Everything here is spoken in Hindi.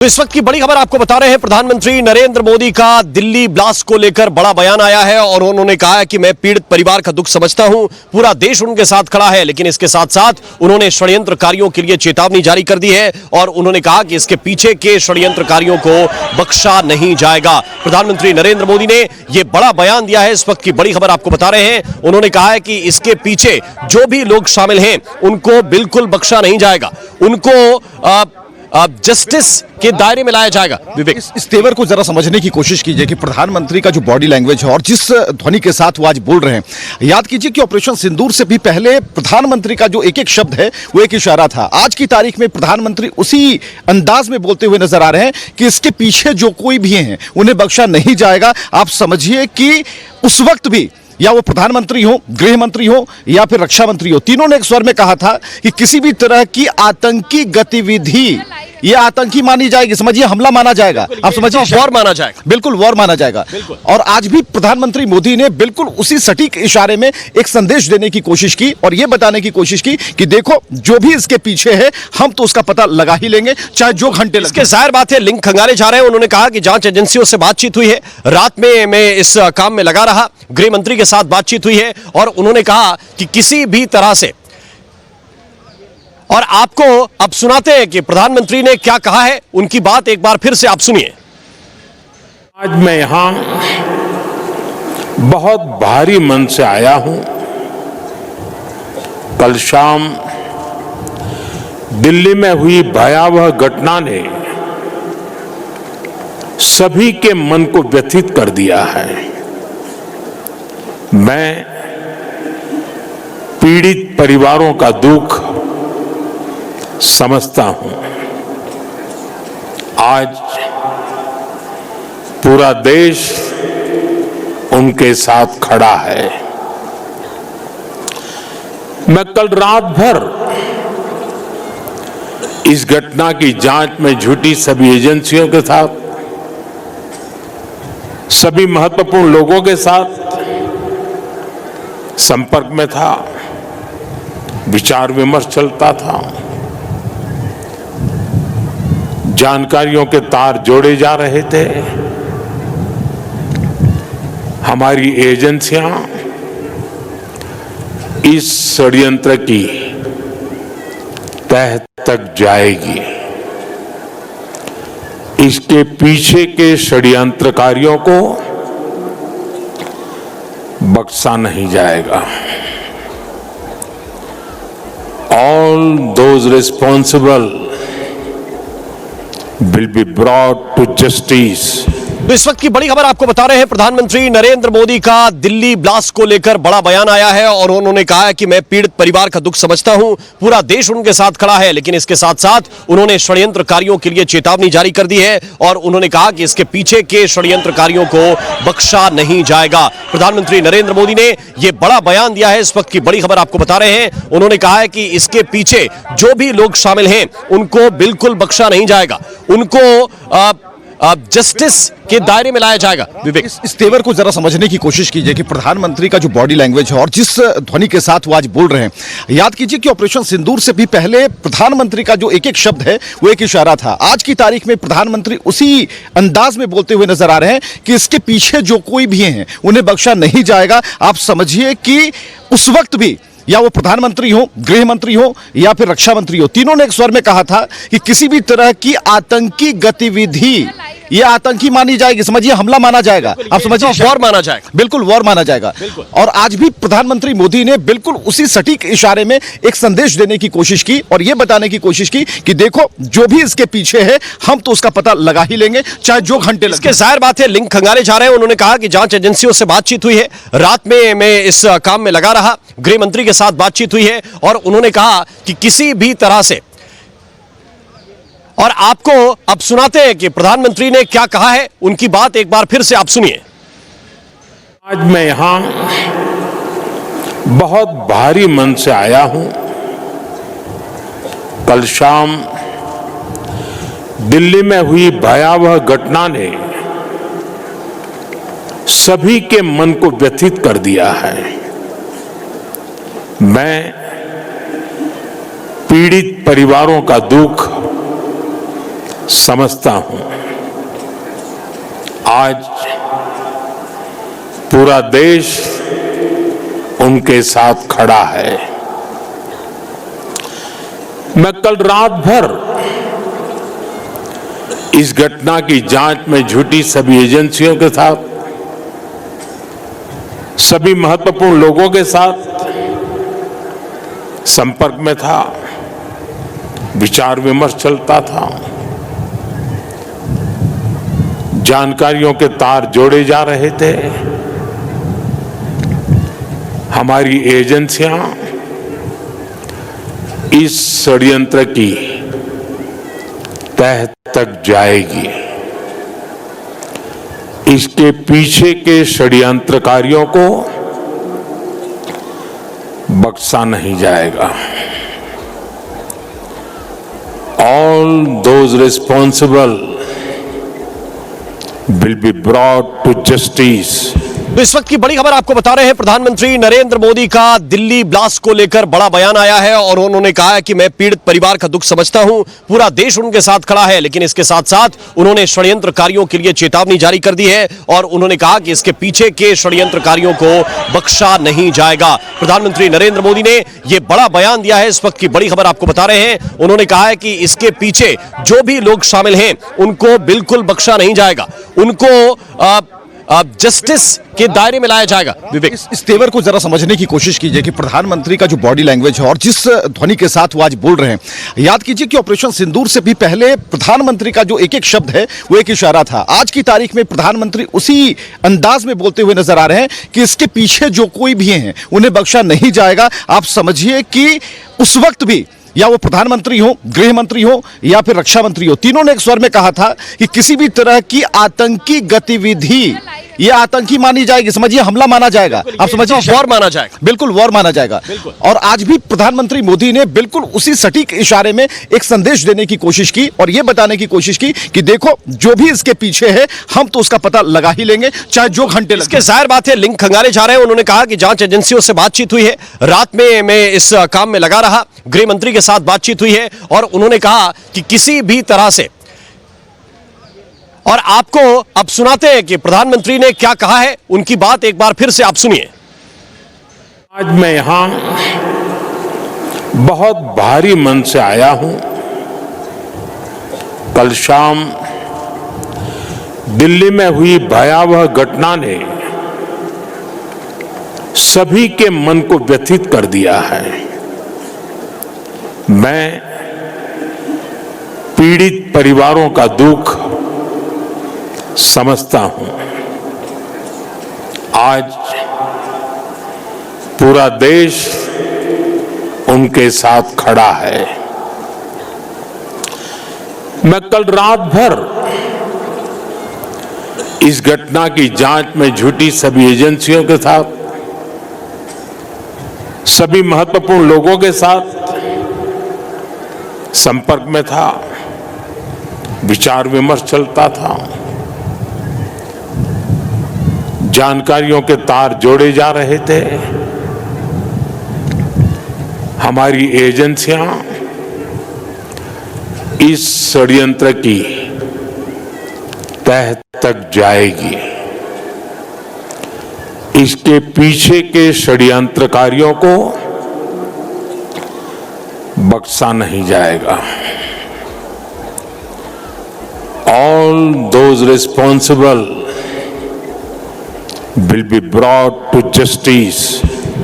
तो इस वक्त की बड़ी खबर आपको बता रहे हैं। प्रधानमंत्री नरेंद्र मोदी का दिल्ली ब्लास्ट को लेकर बड़ा बयान आया है और उन्होंने कहा है कि मैं पीड़ित परिवार का दुख समझता हूं, पूरा देश उनके साथ खड़ा है, लेकिन इसके साथ साथ उन्होंने षड्यंत्रकारियों के लिए चेतावनी जारी कर दी है और उन्होंने कहा कि इसके पीछे के षड्यंत्रकारियों को बख्शा नहीं जाएगा। प्रधानमंत्री नरेंद्र मोदी ने यह बड़ा बयान दिया है। इस वक्त की बड़ी खबर आपको बता रहे हैं। उन्होंने कहा है कि इसके पीछे जो भी लोग शामिल हैं उनको बिल्कुल बख्शा नहीं जाएगा, उनको जस्टिस के दायरे में लाया जाएगा। विवेक, इस तेवर को जरा समझने की कोशिश कीजिए कि प्रधानमंत्री का जो बॉडी लैंग्वेज है और जिस ध्वनि के साथ वो आज बोल रहे हैं, याद कीजिए कि ऑपरेशन सिंदूर से भी पहले प्रधानमंत्री का जो एक एक शब्द है वो एक इशारा था। आज की तारीख में प्रधानमंत्री उसी अंदाज में बोलते हुए नजर आ रहे हैं कि इसके पीछे जो कोई भी हैं उन्हें बख्शा नहीं जाएगा। आप समझिए कि उस वक्त भी या वो प्रधानमंत्री हो, गृह मंत्री हो या फिर रक्षा मंत्री हो, तीनों ने एक स्वर में कहा था कि किसी भी तरह की आतंकी गतिविधि ये आतंकी मानी जाएगी, समझिए हमला माना जाएगा। आप समझिए वॉर माना जाएगा, बिल्कुल वॉर माना जाएगा। और आज भी प्रधानमंत्री मोदी ने बिल्कुल उसी सटीक इशारे में एक संदेश देने की कोशिश की और यह बताने की कोशिश की कि देखो जो भी इसके पीछे है हम तो उसका पता लगा ही लेंगे, चाहे जो घंटे लगे। इसके जाहिर बात है लिंक खंगाले जा रहे हैं। उन्होंने कहा कि जांच एजेंसियों से बातचीत हुई है, रात में मैं इस काम में लगा रहा, गृह मंत्री के साथ बातचीत हुई है और उन्होंने कहा कि किसी भी तरह से, और आपको अब सुनाते हैं कि प्रधानमंत्री ने क्या कहा है, उनकी बात एक बार फिर से आप सुनिए। आज मैं यहां बहुत भारी मन से आया हूं। कल शाम दिल्ली में हुई भयावह घटना ने सभी के मन को व्यथित कर दिया है। मैं पीड़ित परिवारों का दुख समझता हूं। आज पूरा देश उनके साथ खड़ा है। मैं कल रात भर इस घटना की जांच में जुटी सभी एजेंसियों के साथ, सभी महत्वपूर्ण लोगों के साथ संपर्क में था, विचार विमर्श चलता था, जानकारियों के तार जोड़े जा रहे थे। हमारी एजेंसियां इस षड्यंत्र की तह तक जाएगी। इसके पीछे के षड्यंत्रकारियों को बख्शा नहीं जाएगा। All those responsible will be brought to justice. तो इस वक्त की बड़ी खबर आपको बता रहे हैं। प्रधानमंत्री नरेंद्र मोदी का दिल्ली ब्लास्ट को लेकर बड़ा बयान आया है और उन्होंने कहा है कि मैं पीड़ित परिवार का दुख समझता हूं, पूरा देश उनके साथ खड़ा है, लेकिन इसके साथ साथ उन्होंने षड्यंत्रकारियों के लिए चेतावनी जारी कर दी है और उन्होंने कहा कि इसके पीछे के षड्यंत्रकारियों को बख्शा नहीं जाएगा। प्रधानमंत्री नरेंद्र मोदी ने यह बड़ा बयान दिया है। इस वक्त की बड़ी खबर आपको बता रहे हैं। उन्होंने कहा है कि इसके पीछे जो भी लोग शामिल हैं उनको बिल्कुल बख्शा नहीं जाएगा, उनको जस्टिस के दायरे में लाया जाएगा। विवेक, इस तेवर को जरा समझने की कोशिश कीजिए कि प्रधानमंत्री का जो बॉडी लैंग्वेज है और जिस ध्वनि के साथ वो आज बोल रहे हैं, याद कीजिए कि ऑपरेशन सिंदूर से भी पहले प्रधानमंत्री का जो एक एक शब्द है वो एक इशारा था। आज की तारीख में प्रधानमंत्री उसी अंदाज में बोलते हुए नजर आ रहे हैं कि इसके पीछे जो कोई भी हैं उन्हें बख्शा नहीं जाएगा। आप समझिए कि उस वक्त भी या वो प्रधानमंत्री हो, गृह मंत्री हो या फिर रक्षा मंत्री हो, तीनों ने एक स्वर में कहा था कि किसी भी तरह की आतंकी गतिविधि ये आतंकी मानी जाएगी, समझिए हमला माना जाएगा। आप समझिए वॉर माना जाएगा, बिल्कुल वॉर माना जाएगा। और आज भी प्रधानमंत्री मोदी ने बिल्कुल उसी सटीक इशारे में एक संदेश देने की कोशिश की और यह बताने की कोशिश की कि देखो जो भी इसके पीछे है हम तो उसका पता लगा ही लेंगे, चाहे जो घंटे लगे। इसके जाहिर बात है लिंक खंगाले जा रहे हैं। उन्होंने कहा कि जांच एजेंसियों से बातचीत हुई है, रात में मैं इस काम में लगा रहा, गृह मंत्री के साथ बातचीत हुई है और उन्होंने कहा कि किसी भी तरह से, और आपको अब सुनाते हैं कि प्रधानमंत्री ने क्या कहा है, उनकी बात एक बार फिर से आप सुनिए। आज मैं यहां बहुत भारी मन से आया हूं। कल शाम दिल्ली में हुई भयावह घटना ने सभी के मन को व्यथित कर दिया है। मैं पीड़ित परिवारों का दुख समझता हूं आज पूरा देश उनके साथ खड़ा है। मैं कल रात भर इस घटना की जांच में जुटी सभी एजेंसियों के साथ, सभी महत्वपूर्ण लोगों के साथ संपर्क में था, विचार विमर्श चलता था, जानकारियों के तार जोड़े जा रहे थे। हमारी एजेंसियां इस षड्यंत्र की तह तक जाएगी। इसके पीछे के षड्यंत्रकारियों को बख्शा नहीं जाएगा। All those responsible will be brought to justice. तो इस वक्त की बड़ी खबर आपको बता रहे हैं, प्रधानमंत्री नरेंद्र मोदी का दिल्ली ब्लास्ट को लेकर बड़ा बयान आया है और उन्होंने कहा है कि मैं पीड़ित परिवार का दुख समझता हूं, पूरा देश उनके साथ खड़ा है, लेकिन इसके साथ साथ उन्होंने षड्यंत्रकारियों के लिए चेतावनी जारी कर दी है और उन्होंने कहा कि इसके पीछे के षड्यंत्रकारियों को बख्शा नहीं जाएगा। प्रधानमंत्री नरेंद्र मोदी ने यह बड़ा बयान दिया है, इस वक्त की बड़ी खबर आपको बता रहे हैं। उन्होंने कहा है कि इसके पीछे जो भी लोग शामिल हैं उनको बिल्कुल बख्शा नहीं जाएगा, उनको जस्टिस के दायरे में लाया जाएगा। विवेक, इस तेवर को जरा समझने की कोशिश कीजिए कि प्रधानमंत्री का जो बॉडी लैंग्वेज है और जिस ध्वनि के साथ वो आज बोल रहे हैं, याद कीजिए कि ऑपरेशन सिंदूर से भी पहले प्रधानमंत्री का जो एक एक शब्द है वो एक इशारा था। आज की तारीख में प्रधानमंत्री उसी अंदाज में बोलते हुए नजर आ रहे हैं कि इसके पीछे जो कोई भी हैं उन्हें बख्शा नहीं जाएगा। आप समझिए कि उस वक्त भी या वो प्रधानमंत्री हो, गृह मंत्री हो या फिर रक्षा मंत्री हो, तीनों ने एक स्वर में कहा था कि किसी भी तरह की आतंकी गतिविधि ये आतंकी मानी जाएगी, समझिए हमला माना जाएगा। आप समझिए वॉर माना जाएगा, बिल्कुल वॉर माना जाएगा। और आज भी प्रधानमंत्री मोदी ने बिल्कुल उसी सटीक इशारे में एक संदेश देने की कोशिश की और यह बताने की कोशिश की कि देखो जो भी इसके पीछे है हम तो उसका पता लगा ही लेंगे, चाहे जो घंटे लगे। इसके जाहिर बात है लिंक खंगाले जा रहे हैं। उन्होंने कहा कि जांच एजेंसियों से बातचीत हुई है, रात में मैं इस काम में लगा रहा, गृह मंत्री के साथ बातचीत हुई है और उन्होंने कहा कि किसी भी तरह से, और आपको अब सुनाते हैं कि प्रधानमंत्री ने क्या कहा है, उनकी बात एक बार फिर से आप सुनिए। आज मैं यहां बहुत भारी मन से आया हूं। कल शाम दिल्ली में हुई भयावह घटना ने सभी के मन को व्यथित कर दिया है। मैं पीड़ित परिवारों का दुख समझता हूं। आज पूरा देश उनके साथ खड़ा है। मैं कल रात भर इस घटना की जांच में जुटी सभी एजेंसियों के साथ, सभी महत्वपूर्ण लोगों के साथ संपर्क में था, विचार विमर्श चलता था, जानकारियों के तार जोड़े जा रहे थे। हमारी एजेंसियां इस षड्यंत्र की तह तक जाएगी। इसके पीछे के षड्यंत्रकारियों को बख्शा नहीं जाएगा। All those responsible will be brought to justice.